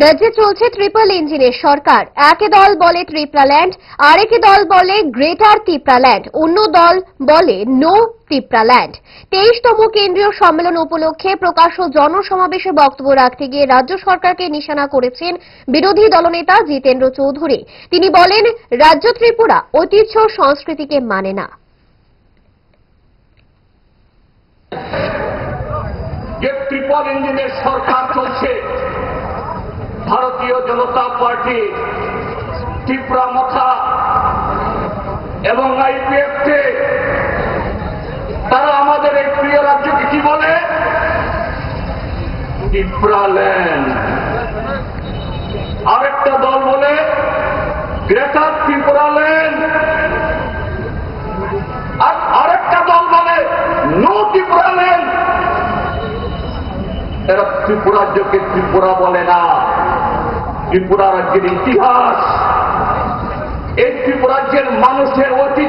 রাজ্যে চলছে ট্রিপল ইঞ্জিনের সরকার। এক দল বলে ত্রিপুরাল্যান্ড, আরেক দল বলে গ্রেটার ত্রিপুরাল্যান্ড, অন্য দল বলে নো ত্রিপুরাল্যান্ড। 23তম কেন্দ্রীয় সম্মেলন উপলক্ষে প্রকাশ্য জনসমাবেশে বক্তব্য রাখতে গিয়ে রাজ্য সরকারকে নিশানা করেছেন বিরোধী দলনেতা জিতেন্দ্র চৌধুরী। তিনি বলেন, রাজ্য ত্রিপুরা ঐতিহ্য সংস্কৃতিকে মানে না। যে ট্রিপল ইঞ্জিনের সরকার চলছে, ভারতীয় জনতা পার্টি, ত্রিপুরা মথা এবং আইপিএফকে, তারা আমাদের এই প্রিয় রাজ্যকে কি বলে? ত্রিপুরাল্যান্ড। আরেকটা দল বলে গ্রেটার ত্রিপুরাল্যান্ড, আর আরেকটা দল বলে নো ত্রিপুরাল্যান্ড। এরা ত্রিপুরা রাজ্যকে ত্রিপুরা বলে না। ত্রিপুরা রাজ্যের ইতিহাস, এই ত্রিপুরা রাজ্যের মানুষের ঐতিহ্য